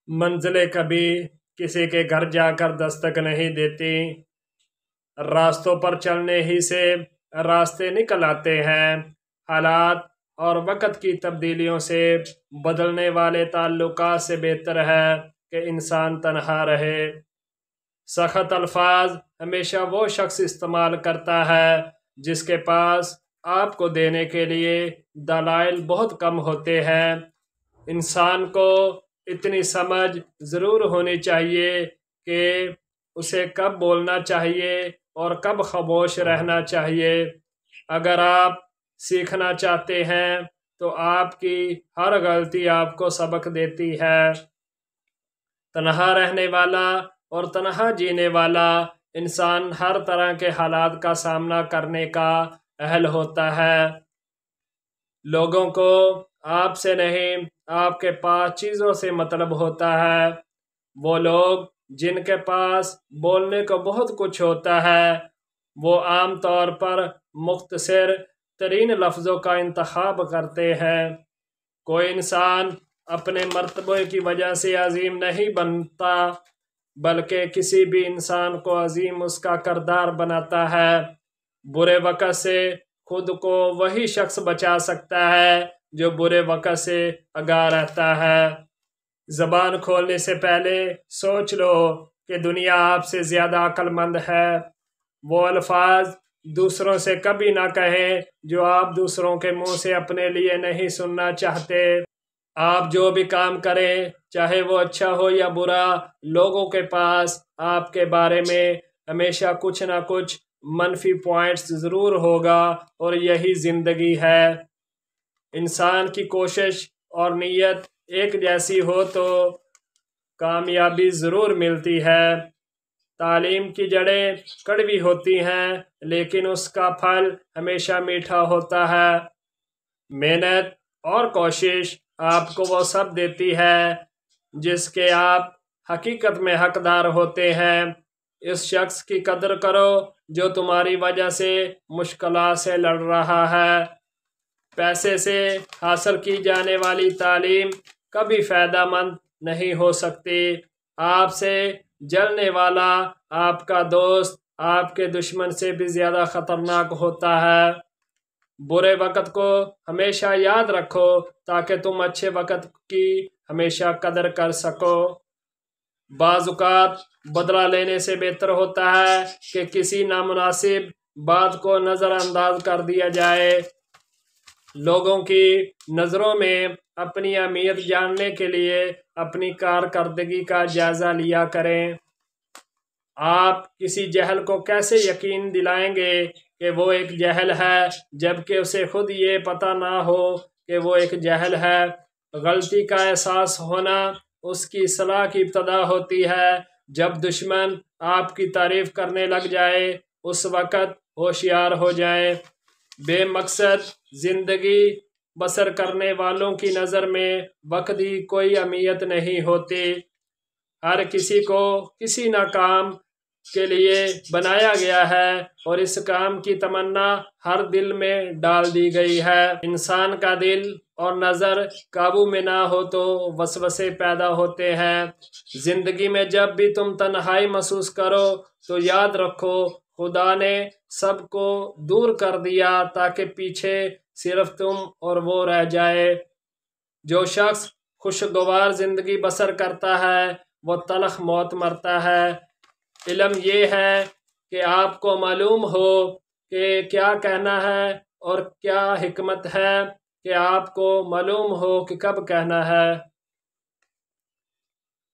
منزلیں کبھی کسی کے گھر جا کر دستک نہیں دیتی، راستوں پر چلنے ہی سے راستے نکل آتے ہیں۔ حالات اور وقت کی تبدیلیوں سے بدلنے والے تعلقات سے بہتر ہے کہ انسان تنہا رہے۔ سخت الفاظ ہمیشہ وہ شخص استعمال کرتا ہے جس کے پاس آپ کو دینے کے لیے دلائل بہت کم ہوتے ہیں۔ انسان کو اتنی سمجھ ضرور ہونی چاہیے کہ اسے کب بولنا چاہیے اور کب خاموش رہنا چاہیے۔ اگر آپ سیکھنا چاہتے ہیں تو آپ کی ہر غلطی آپ کو سبق دیتی ہے۔ تنہا رہنے والا اور تنہا جینے والا انسان ہر طرح کے حالات کا سامنا کرنے کا اہل ہوتا ہے۔ لوگوں کو آپ سے نہیں، آپ کے پاس چیزوں سے مطلب ہوتا ہے۔ وہ لوگ جن کے پاس بولنے کو بہت کچھ ہوتا ہے وہ عام طور پر مختصر ترین لفظوں کا انتخاب کرتے ہیں۔ کوئی انسان اپنے مرتبے کی وجہ سے عظیم نہیں بنتا، بلکہ کسی بھی انسان کو عظیم اس کا کردار بناتا ہے۔ برے وقت سے خود کو وہی شخص بچا سکتا ہے جو برے وقت سے آگاہ رہتا ہے۔ زبان کھولنے سے پہلے سوچ لو کہ دنیا آپ سے زیادہ عقل مند ہے۔ وہ الفاظ دوسروں سے کبھی نہ کہیں جو آپ دوسروں کے منہ سے اپنے لیے نہیں سننا چاہتے۔ آپ جو بھی کام کریں، چاہے وہ اچھا ہو یا برا، لوگوں کے پاس آپ کے بارے میں ہمیشہ کچھ نہ کچھ منفی پوائنٹس ضرور ہوگا، اور یہی زندگی ہے۔ انسان کی کوشش اور نیت ایک جیسی ہو تو کامیابی ضرور ملتی ہے۔ تعلیم کی جڑیں کڑوی ہوتی ہیں لیکن اس کا پھل ہمیشہ میٹھا ہوتا ہے۔ محنت اور کوشش آپ کو وہ سب دیتی ہے جس کے آپ حقیقت میں حقدار ہوتے ہیں۔ اس شخص کی قدر کرو جو تمہاری وجہ سے مشکلات سے لڑ رہا ہے۔ پیسے سے حاصل کی جانے والی تعلیم کبھی فائدہ مند نہیں ہو سکتی۔ آپ سے جلنے والا آپ کا دوست آپ کے دشمن سے بھی زیادہ خطرناک ہوتا ہے۔ برے وقت کو ہمیشہ یاد رکھو تاکہ تم اچھے وقت کی ہمیشہ قدر کر سکو۔ بعض اوقات بدلہ لینے سے بہتر ہوتا ہے کہ کسی نامناسب بات کو نظر انداز کر دیا جائے۔ لوگوں کی نظروں میں اپنی اہمیت جاننے کے لیے اپنی کارکردگی کا جائزہ لیا کریں۔ آپ کسی جاہل کو کیسے یقین دلائیں گے کہ وہ ایک جاہل ہے جبکہ اسے خود یہ پتہ نہ ہو کہ وہ ایک جاہل ہے۔ غلطی کا احساس ہونا اس کی اصلاح کی ابتدا ہوتی ہے۔ جب دشمن آپ کی تعریف کرنے لگ جائے اس وقت ہوشیار ہو جائیں۔ بے مقصد زندگی بسر کرنے والوں کی نظر میں وقت کی کوئی اہمیت نہیں ہوتی۔ ہر کسی کو کسی نہ کام کے لیے بنایا گیا ہے اور اس کام کی تمنا ہر دل میں ڈال دی گئی ہے۔ انسان کا دل اور نظر قابو میں نہ ہو تو وسوسے پیدا ہوتے ہیں۔ زندگی میں جب بھی تم تنہائی محسوس کرو تو یاد رکھو خدا نے سب کو دور کر دیا تاکہ پیچھے صرف تم اور وہ رہ جائے۔ جو شخص خوشگوار زندگی بسر کرتا ہے وہ تلخ موت مرتا ہے۔ علم یہ ہے کہ آپ کو معلوم ہو کہ کیا کہنا ہے اور کیا حکمت ہے کہ آپ کو معلوم ہو کہ کب کہنا ہے۔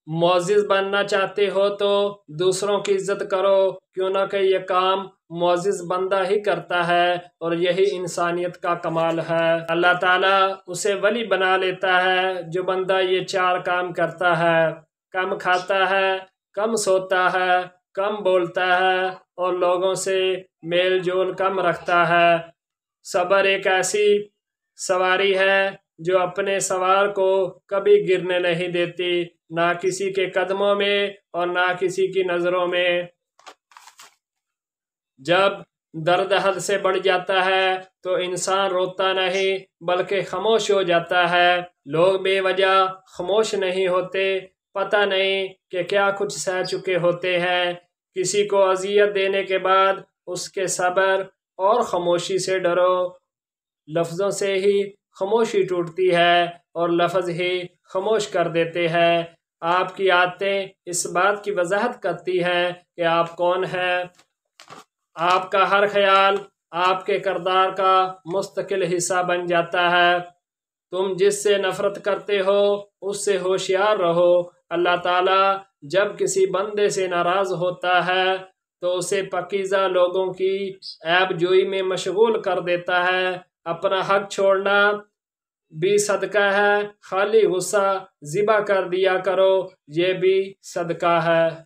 معزز بننا چاہتے ہو تو دوسروں کی عزت کرو، کیوں نہ کہ یہ کام معزز بندہ ہی کرتا ہے اور یہی انسانیت کا کمال ہے۔ اللہ تعالیٰ اسے ولی بنا لیتا ہے جو بندہ یہ چار کام کرتا ہے: کم کھاتا ہے، کم سوتا ہے، کم بولتا ہے اور لوگوں سے میل جول کم رکھتا ہے۔ صبر ایک ایسی سواری ہے جو اپنے سوار کو کبھی گرنے نہیں دیتی، نہ کسی کے قدموں میں اور نہ کسی کی نظروں میں۔ جب درد حد سے بڑھ جاتا ہے تو انسان روتا نہیں بلکہ خاموش ہو جاتا ہے۔ لوگ بے وجہ خاموش نہیں ہوتے، پتہ نہیں کہ کیا کچھ سہ چکے ہوتے ہیں۔ کسی کو اذیت دینے کے بعد اس کے صبر اور خاموشی سے ڈرو۔ لفظوں سے ہی خاموشی ٹوٹتی ہے اور لفظ ہی خاموش کر دیتے ہیں۔ آپ کی عادتیں اس بات کی وضاحت کرتی ہیں کہ آپ کون ہیں۔ آپ کا ہر خیال آپ کے کردار کا مستقل حصہ بن جاتا ہے۔ تم جس سے نفرت کرتے ہو اس سے ہوشیار رہو۔ اللہ تعالیٰ جب کسی بندے سے ناراض ہوتا ہے تو اسے پاکیزہ لوگوں کی عیب جوئی میں مشغول کر دیتا ہے۔ اپنا حق چھوڑنا بھی صدقہ ہے، خالی غصہ ذبح کر دیا کرو، یہ بھی صدقہ ہے۔